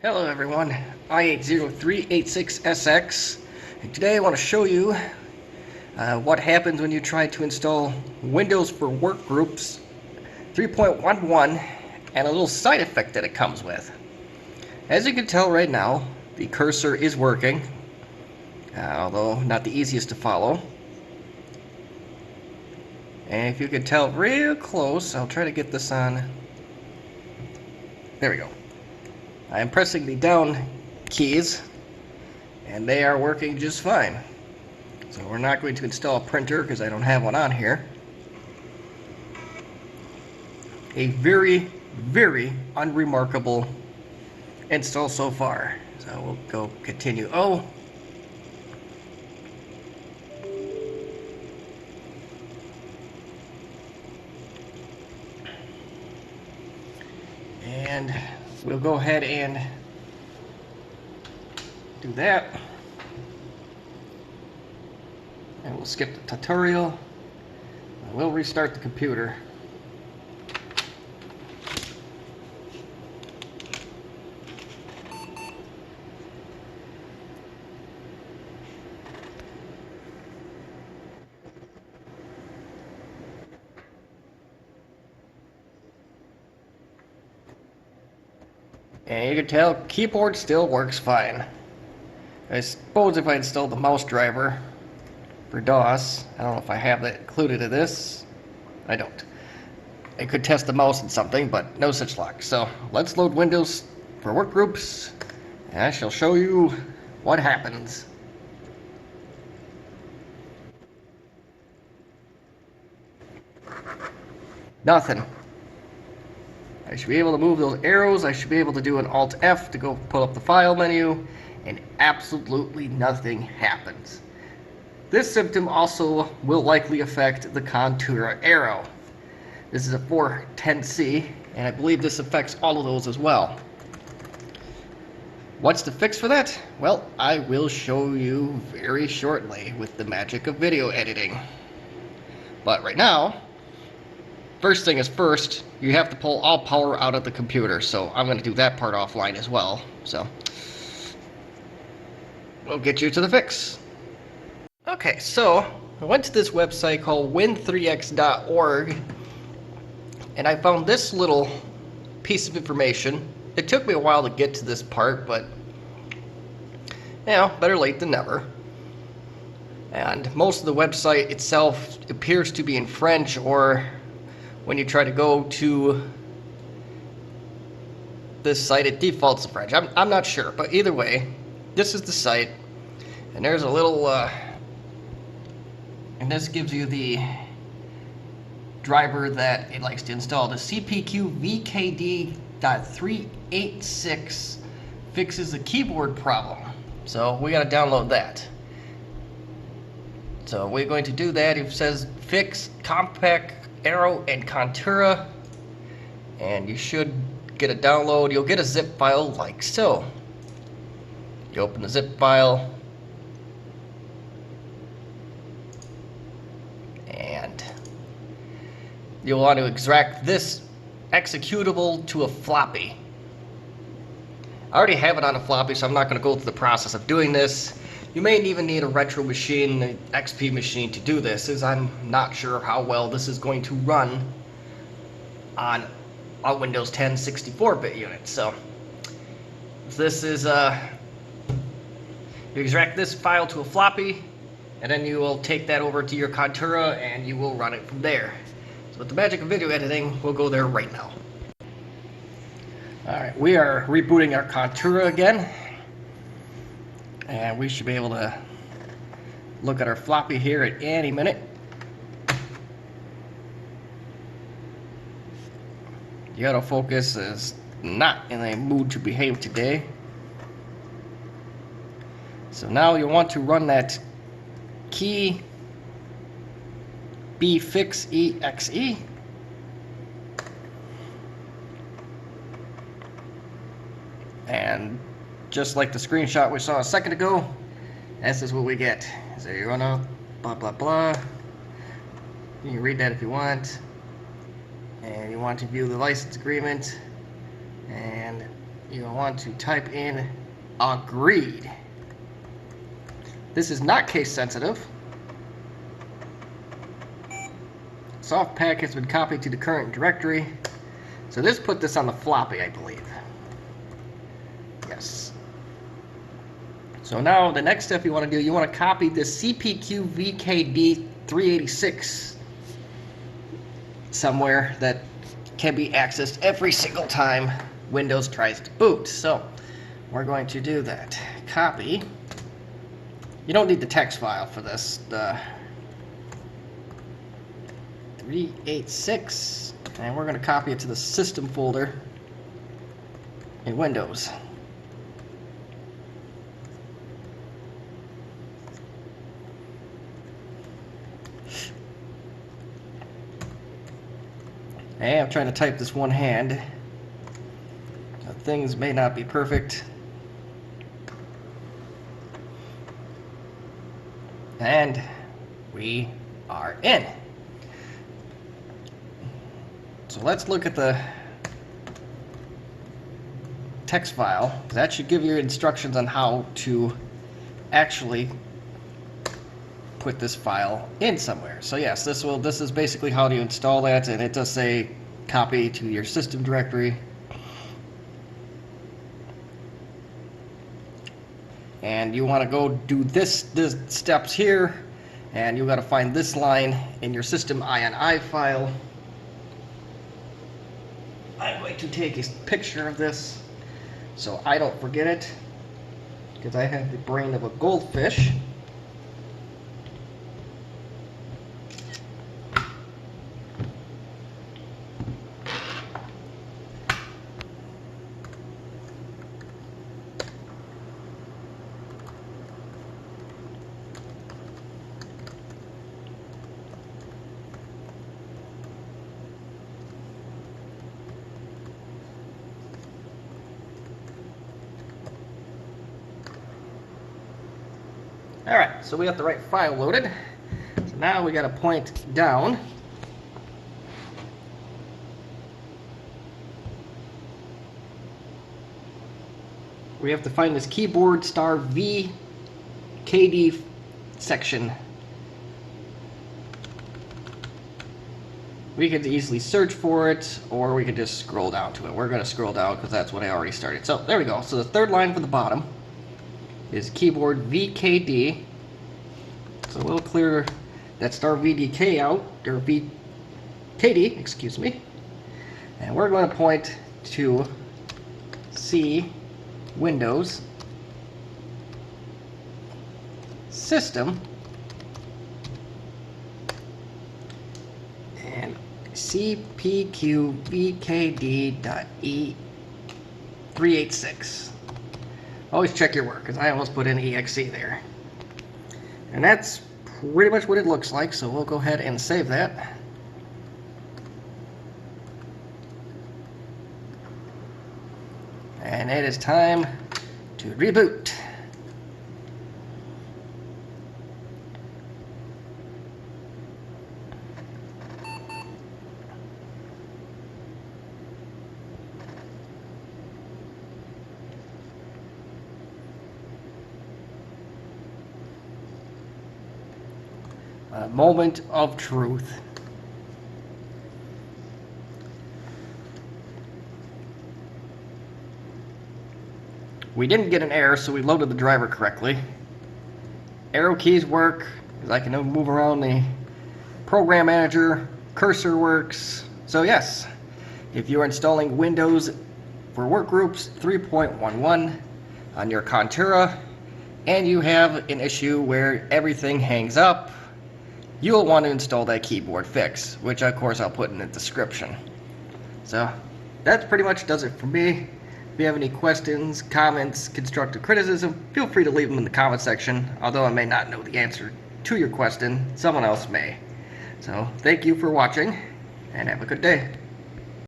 Hello everyone, i80386SX, and today I want to show you what happens when you try to install Windows for Workgroups 3.11 and a little side effect that it comes with. As you can tell right now, the cursor is working, although not the easiest to follow. And if you can tell real close, I'll try to get this on. There we go. I am pressing the down keys and they are working just fine. So we're not going to install a printer because I don't have one on here. A very, very unremarkable install so far. So we'll go continue. Oh. And we'll go ahead and do that. And we'll skip the tutorial. We'll restart the computer. And you can tell keyboard still works fine. I suppose if I install the mouse driver for DOS, I don't know if I have that included in this. I don't. I could test the mouse and something, but no such luck. So let's load Windows for Workgroups, and I shall show you what happens. Nothing. I should be able to move those arrows. I should be able to do an Alt F to go pull up the file menu, and absolutely nothing happens. This symptom also will likely affect the Contura Aero. This is a 410C, and I believe this affects all of those as well. What's the fix for that? Well, I will show you very shortly with the magic of video editing. But right now, first thing is first, you have to pull all power out of the computer, so I'm going to do that part offline as well. So we'll get you to the fix. Okay, so I went to this website called win3x.org, and I found this little piece of information. It took me a while to get to this part, but you know, better late than never. And most of the website itself appears to be in French, or when you try to go to this site, it defaults to French. I'm not sure, but either way, this is the site, and there's a little, and this gives you the driver that it likes to install. The CPQ VKD.386 fixes the keyboard problem, so we got to download that. So we're going to do that. It says fix Compaq Aero and Contura, and you should get a download. You'll get a zip file like so. You open the zip file, and you'll want to extract this executable to a floppy. I already have it on a floppy, so I'm not going to go through the process of doing this. You may even need a retro machine, an XP machine to do this, as I'm not sure how well this is going to run on a Windows 10 64-bit unit. So this is, you extract this file to a floppy, and then you will take that over to your Contura, and you will run it from there. So with the magic of video editing, we'll go there right now. Alright, we are rebooting our Contura again. And we should be able to look at our floppy here at any minute. The autofocus is not in a mood to behave today. So now you want to run that key bfix.exe. And just like the screenshot we saw a second ago, this is what we get. So you run out, blah blah blah. You can read that if you want. And you want to view the license agreement. And you want to type in agreed. This is not case sensitive. Soft pack has been copied to the current directory. So this put this on the floppy, I believe. Yes. So now the next step you want to do, you want to copy this CPQ VKD 386 somewhere that can be accessed every single time Windows tries to boot. So we're going to do that. Copy. You don't need the text file for this. The 386, and we're going to copy it to the system folder in Windows. Hey, I'm trying to type this one hand. So things may not be perfect. And we are in. So let's look at the text file. That should give you instructions on how to actually put this file in somewhere. So yes, this is basically how to install that, and it does say copy to your system directory. And you want to go do this steps here, and you got to find this line in your system INI file. I'm going to take a picture of this so I don't forget it, because I have the brain of a goldfish. Alright, so we got the right file loaded. So now we got to point down. We have to find this keyboard star VKD section. We could easily search for it, or we could just scroll down to it. We're going to scroll down because that's what I already started. So there we go. So the third line from the bottom is keyboard VKD. So we'll clear that star VDK out, or VKD, excuse me. And we're going to point to C, Windows, System, and CPQVKD.E386. Always check your work, because I almost put in EXE there. And that's pretty much what it looks like, so we'll go ahead and save that. And it is time to reboot. A moment of truth. We didn't get an error, so we loaded the driver correctly. Arrow keys work, because I can move around the program manager. Cursor works. So yes, if you're installing Windows for Workgroups 3.11 on your Contura, and you have an issue where everything hangs up, you'll want to install that keyboard fix, which of course I'll put in the description. So that pretty much does it for me. If you have any questions, comments, constructive criticism, feel free to leave them in the comment section. Although I may not know the answer to your question, someone else may. So thank you for watching, and have a good day.